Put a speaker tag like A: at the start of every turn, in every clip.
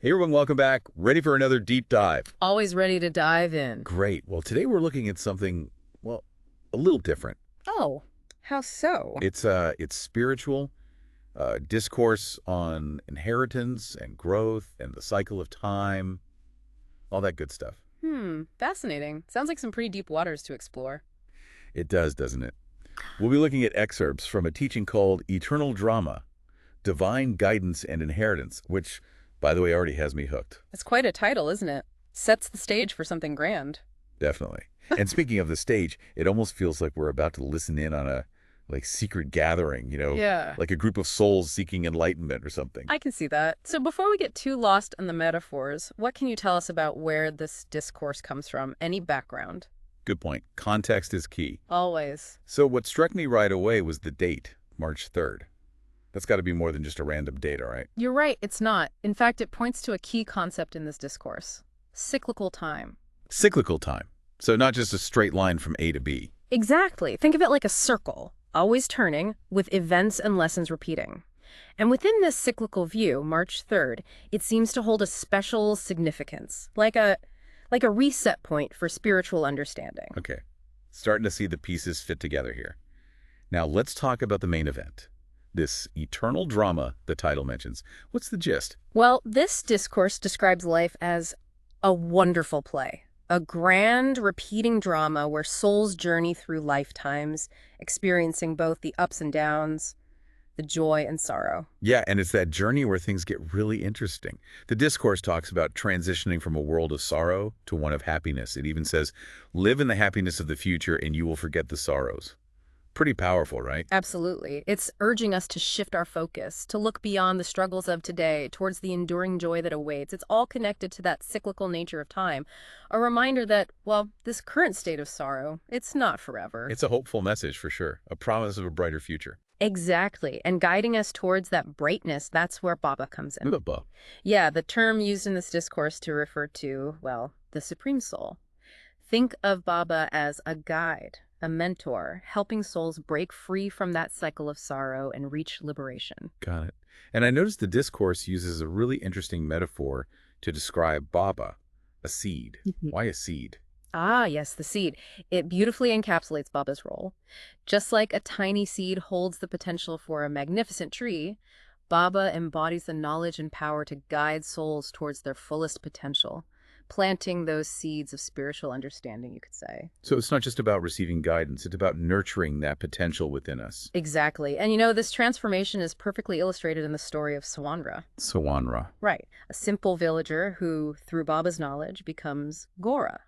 A: Hey everyone, welcome back. Ready for another deep dive.
B: Always ready to dive in.
A: Great. Well, today we're looking at something, well, a little different.
B: Oh, how so?
A: It's spiritual, discourse on inheritance and growth and the cycle of time, all that good stuff.
B: Fascinating. Sounds like some pretty deep waters to explore.
A: It does, doesn't it? We'll be looking at excerpts from a teaching called Eternal Drama, Divine Guidance and Inheritance, which, by the way, already has me hooked.
B: It's quite a title, isn't it? Sets the stage for something grand.
A: Definitely. And speaking of the stage, it almost feels like we're about to listen in on a secret gathering,
B: Yeah.
A: like a group of souls seeking enlightenment or something.
B: I can see that. So before we get too lost in the metaphors, what can you tell us about where this discourse comes from? Any background?
A: Good point. Context is key.
B: Always.
A: So what struck me right away was the date, March 3rd. That's got to be more than just a random date, all right?
B: You're right, it's not. In fact, it points to a key concept in this discourse. Cyclical time.
A: Cyclical time. So not just a straight line from A to B.
B: Exactly. Think of it like a circle, always turning, with events and lessons repeating. And within this cyclical view, March 3rd, it seems to hold a special significance, like a reset point for spiritual understanding.
A: Okay. Starting to see the pieces fit together here. Now let's talk about the main event. This eternal drama the title mentions. What's the gist?
B: Well, this discourse describes life as a wonderful play, a grand, repeating drama where souls journey through lifetimes, experiencing both the ups and downs, the joy and sorrow.
A: Yeah, and it's that journey where things get really interesting. The discourse talks about transitioning from a world of sorrow to one of happiness. It even says, live in the happiness of the future and you will forget the sorrows. Pretty powerful, right?
B: Absolutely. It's urging us to shift our focus, to look beyond the struggles of today towards the enduring joy that awaits. It's all connected to that cyclical nature of time. A reminder that, well, this current state of sorrow, it's not forever.
A: It's a hopeful message for sure. A promise of a brighter future.
B: Exactly. And guiding us towards that brightness, that's where Baba comes in.
A: Baba.
B: Yeah, the term used in this discourse to refer to, well, the Supreme Soul. Think of Baba as a guide, a mentor, helping souls break free from that cycle of sorrow and reach liberation.
A: Got it. And I noticed the discourse uses a really interesting metaphor to describe Baba, a seed. Why a seed?
B: Ah, yes, the seed. It beautifully encapsulates Baba's role. Just like a tiny seed holds the potential for a magnificent tree, Baba embodies the knowledge and power to guide souls towards their fullest potential, planting those seeds of spiritual understanding, you could say.
A: So it's not just about receiving guidance, it's about nurturing that potential within us.
B: Exactly. And this transformation is perfectly illustrated in the story of Sawanra.
A: Sawanra.
B: Right. A simple villager who, through Baba's knowledge, becomes Gora,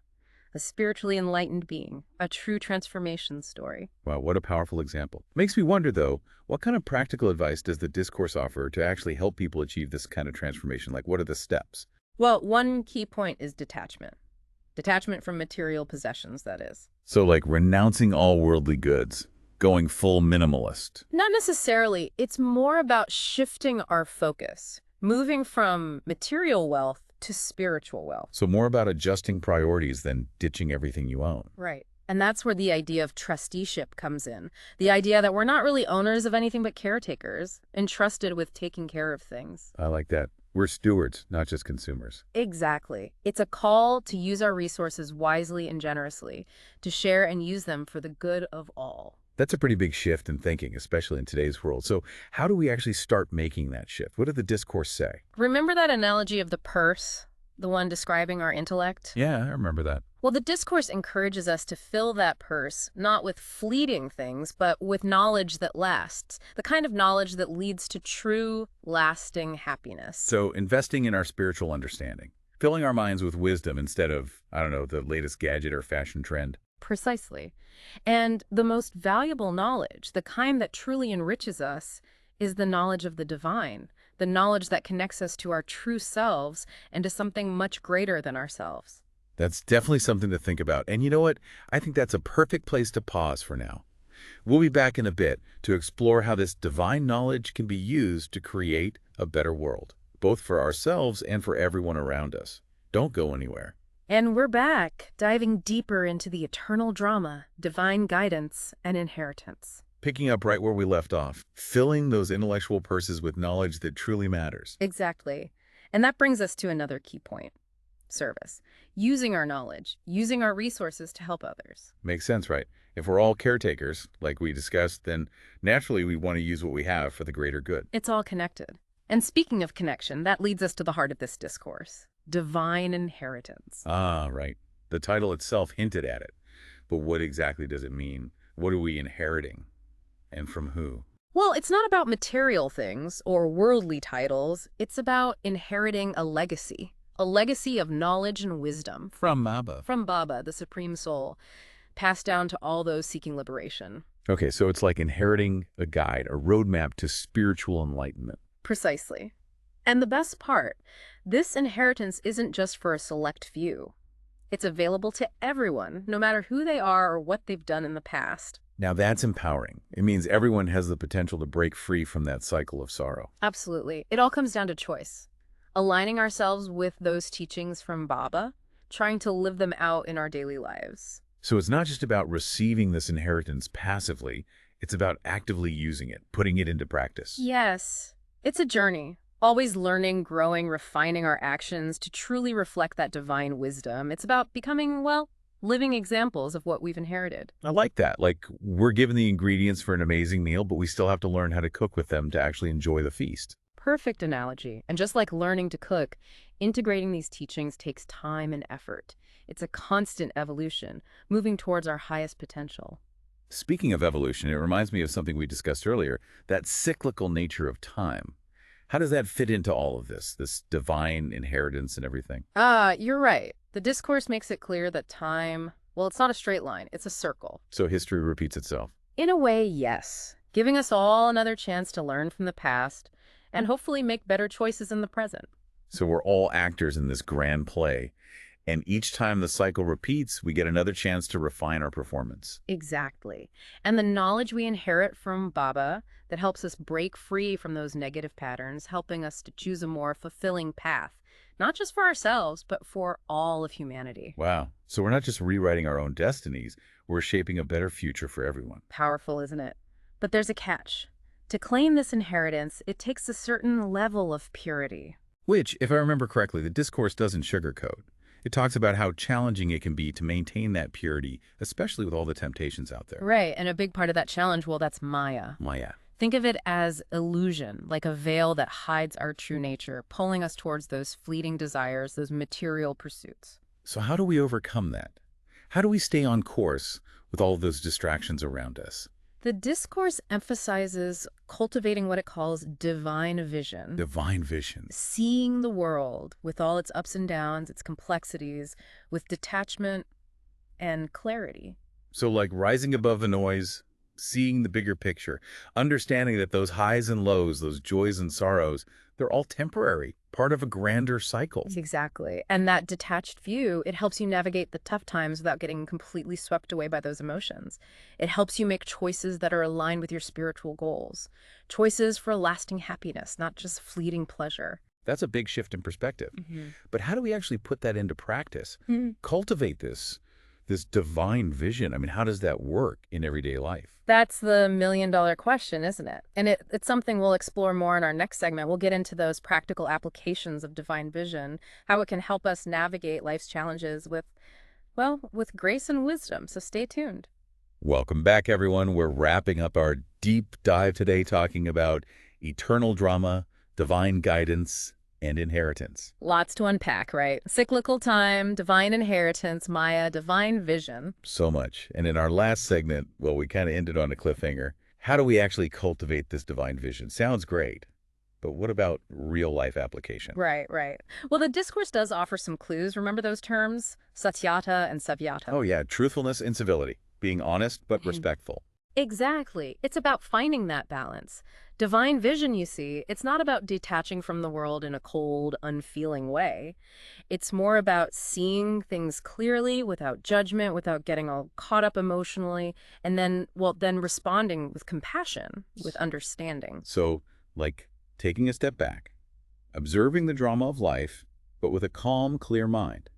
B: a spiritually enlightened being, a true transformation story.
A: Wow, what a powerful example. Makes me wonder, though, what kind of practical advice does the discourse offer to actually help people achieve this kind of transformation? Like, what are the steps?
B: Well, one key point is detachment. Detachment from material possessions, that is.
A: So, like, renouncing all worldly goods, going full minimalist.
B: Not necessarily. It's more about shifting our focus, moving from material wealth to spiritual wealth.
A: So more about adjusting priorities than ditching everything you own.
B: Right. And that's where the idea of trusteeship comes in. The idea that we're not really owners of anything but caretakers, entrusted with taking care of things.
A: I like that. We're stewards, not just consumers.
B: Exactly. It's a call to use our resources wisely and generously, to share and use them for the good of all.
A: That's a pretty big shift in thinking, especially in today's world. So how do we actually start making that shift? What did the discourse say?
B: Remember that analogy of the purse, the one describing our intellect?
A: Yeah, I remember that.
B: Well, the discourse encourages us to fill that purse, not with fleeting things, but with knowledge that lasts, the kind of knowledge that leads to true, lasting happiness.
A: So investing in our spiritual understanding, filling our minds with wisdom instead of, I don't know, the latest gadget or fashion trend.
B: Precisely. And the most valuable knowledge, the kind that truly enriches us, is the knowledge of the divine, the knowledge that connects us to our true selves and to something much greater than ourselves.
A: That's definitely something to think about. And you know what? I think that's a perfect place to pause for now. We'll be back in a bit to explore how this divine knowledge can be used to create a better world, both for ourselves and for everyone around us. Don't go anywhere.
B: And we're back, diving deeper into the eternal drama, divine guidance, and inheritance.
A: Picking up right where we left off, filling those intellectual purses with knowledge that truly matters.
B: Exactly. And that brings us to another key point: service. Using our knowledge, using our resources to help others.
A: Makes sense, right? If we're all caretakers, like we discussed, then naturally we want to use what we have for the greater good.
B: It's all connected. And speaking of connection, that leads us to the heart of this discourse: divine inheritance.
A: Ah, right. The title itself hinted at it. But what exactly does it mean? What are we inheriting? And from who?
B: Well, it's not about material things or worldly titles. It's about inheriting a legacy of knowledge and wisdom.
A: From Baba.
B: From Baba, the Supreme Soul, passed down to all those seeking liberation.
A: Okay, so it's like inheriting a guide, a roadmap to spiritual enlightenment.
B: Precisely. And the best part, this inheritance isn't just for a select few. It's available to everyone, no matter who they are or what they've done in the past.
A: Now that's empowering. It means everyone has the potential to break free from that cycle of sorrow.
B: Absolutely. It all comes down to choice. Aligning ourselves with those teachings from Baba, trying to live them out in our daily lives.
A: So it's not just about receiving this inheritance passively, it's about actively using it, putting it into practice.
B: Yes. It's a journey. Always learning, growing, refining our actions to truly reflect that divine wisdom. It's about becoming, well, living examples of what we've inherited.
A: I like that. Like, we're given the ingredients for an amazing meal, but we still have to learn how to cook with them to actually enjoy the feast.
B: Perfect analogy. And just like learning to cook, integrating these teachings takes time and effort. It's a constant evolution, moving towards our highest potential.
A: Speaking of evolution, it reminds me of something we discussed earlier, that cyclical nature of time. How does that fit into all of this divine inheritance and everything?
B: You're right. The discourse makes it clear that time, well, it's not a straight line, it's a circle.
A: So history repeats itself.
B: In a way, yes. Giving us all another chance to learn from the past and hopefully make better choices in the present.
A: So we're all actors in this grand play, and each time the cycle repeats, we get another chance to refine our performance.
B: Exactly. And the knowledge we inherit from Baba that helps us break free from those negative patterns, helping us to choose a more fulfilling path, not just for ourselves, but for all of humanity.
A: Wow. So we're not just rewriting our own destinies, we're shaping a better future for everyone.
B: Powerful, isn't it? But there's a catch. To claim this inheritance, it takes a certain level of purity.
A: Which, if I remember correctly, the discourse doesn't sugarcoat. It talks about how challenging it can be to maintain that purity, especially with all the temptations out there.
B: Right, and a big part of that challenge, well, that's Maya.
A: Maya.
B: Think of it as illusion, like a veil that hides our true nature, pulling us towards those fleeting desires, those material pursuits.
A: So how do we overcome that? How do we stay on course with all of those distractions around us?
B: The discourse emphasizes cultivating what it calls divine vision.
A: Divine vision.
B: Seeing the world with all its ups and downs, its complexities, with detachment and clarity.
A: So like rising above the noise, seeing the bigger picture, understanding that those highs and lows, those joys and sorrows, they're all temporary, part of a grander cycle.
B: Exactly. And that detached view, it helps you navigate the tough times without getting completely swept away by those emotions. It helps you make choices that are aligned with your spiritual goals. Choices for lasting happiness, not just fleeting pleasure.
A: That's a big shift in perspective. But how do we actually put that into practice? Cultivate this divine vision. I mean, how does that work in everyday life?
B: That's the million-dollar question, isn't it? And it's something we'll explore more in our next segment. We'll get into those practical applications of divine vision, how it can help us navigate life's challenges with grace and wisdom. So stay tuned.
A: Welcome back, everyone. We're wrapping up our deep dive today talking about eternal drama, divine guidance, and inheritance.
B: Lots to unpack, right? Cyclical time, divine inheritance, Maya, divine vision.
A: So much. And in our last segment, well, we kind of ended on a cliffhanger. How do we actually cultivate this divine vision? Sounds great. But what about real life application?
B: Right. Well, the discourse does offer some clues. Remember those terms? Satyata and Savyata.
A: Oh, yeah. Truthfulness and civility. Being honest, but respectful.
B: Exactly. It's about finding that balance. Divine vision, you see, it's not about detaching from the world in a cold, unfeeling way. It's more about seeing things clearly without judgment, without getting all caught up emotionally, and then responding with compassion, with understanding.
A: So, like taking a step back, observing the drama of life, but with a calm, clear mind,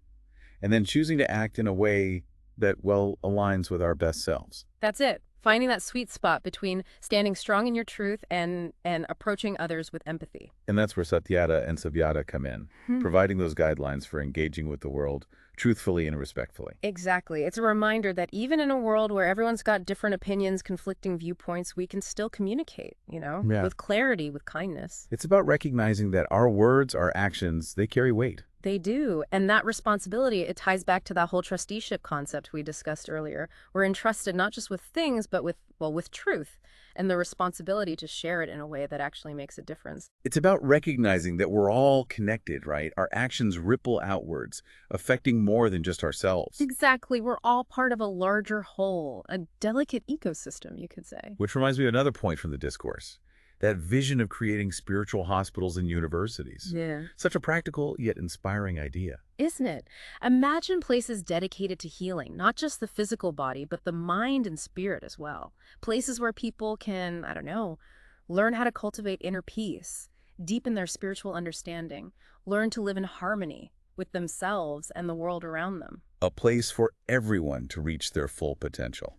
A: and then choosing to act in a way that, well, aligns with our best selves.
B: That's it. Finding that sweet spot between standing strong in your truth and approaching others with empathy.
A: And that's where Satyata and Savyata come in, providing those guidelines for engaging with the world truthfully and respectfully.
B: Exactly. It's a reminder that even in a world where everyone's got different opinions, conflicting viewpoints, we can still communicate,
A: Yeah.
B: with clarity, with kindness.
A: It's about recognizing that our words, our actions, they carry weight.
B: They do. And that responsibility, it ties back to that whole trusteeship concept we discussed earlier. We're entrusted not just with things, but with truth and the responsibility to share it in a way that actually makes a difference.
A: It's about recognizing that we're all connected, right? Our actions ripple outwards, affecting more than just ourselves.
B: Exactly. We're all part of a larger whole, a delicate ecosystem, you could say.
A: Which reminds me of another point from the discourse, that vision of creating spiritual hospitals and universities.
B: Yeah.
A: Such a practical yet inspiring idea.
B: Isn't it? Imagine places dedicated to healing, not just the physical body, but the mind and spirit as well. Places where people can, I don't know, learn how to cultivate inner peace, deepen their spiritual understanding, learn to live in harmony with themselves and the world around them.
A: A place for everyone to reach their full potential,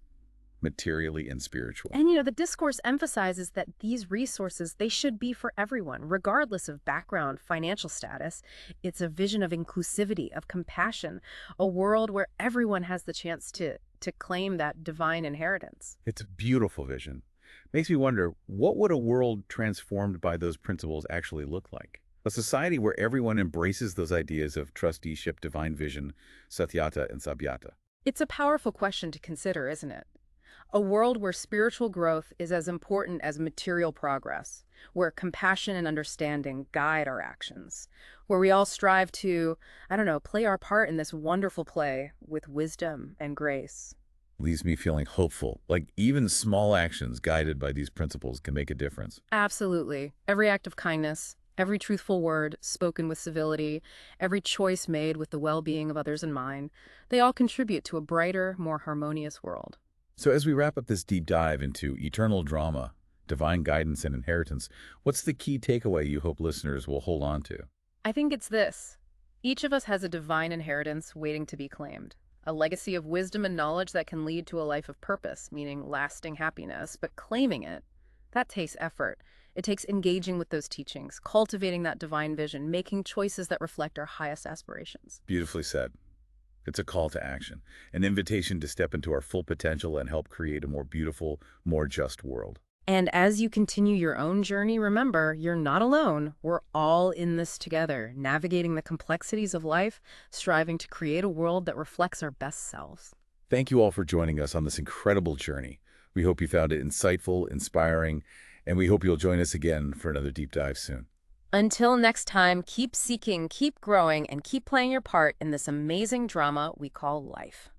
A: materially and spiritual.
B: And the discourse emphasizes that these resources, they should be for everyone, regardless of background, financial status. It's a vision of inclusivity, of compassion, a world where everyone has the chance to claim that divine inheritance.
A: It's a beautiful vision. Makes me wonder, what would a world transformed by those principles actually look like? A society where everyone embraces those ideas of trusteeship, divine vision, satyata, and sabyata.
B: It's a powerful question to consider, isn't it? A world where spiritual growth is as important as material progress, where compassion and understanding guide our actions, where we all strive to, I don't know, play our part in this wonderful play with wisdom and grace.
A: Leaves me feeling hopeful, like even small actions guided by these principles can make a difference.
B: Absolutely. Every act of kindness, every truthful word spoken with civility, every choice made with the well-being of others in mind, they all contribute to a brighter, more harmonious world.
A: So as we wrap up this deep dive into eternal drama, divine guidance, and inheritance, what's the key takeaway you hope listeners will hold on to?
B: I think it's this. Each of us has a divine inheritance waiting to be claimed. A legacy of wisdom and knowledge that can lead to a life of purpose, meaning lasting happiness. But claiming it, that takes effort. It takes engaging with those teachings, cultivating that divine vision, making choices that reflect our highest aspirations.
A: Beautifully said. It's a call to action, an invitation to step into our full potential and help create a more beautiful, more just world.
B: And as you continue your own journey, remember, you're not alone. We're all in this together, navigating the complexities of life, striving to create a world that reflects our best selves.
A: Thank you all for joining us on this incredible journey. We hope you found it insightful, inspiring, and we hope you'll join us again for another deep dive soon.
B: Until next time, keep seeking, keep growing, and keep playing your part in this amazing drama we call life.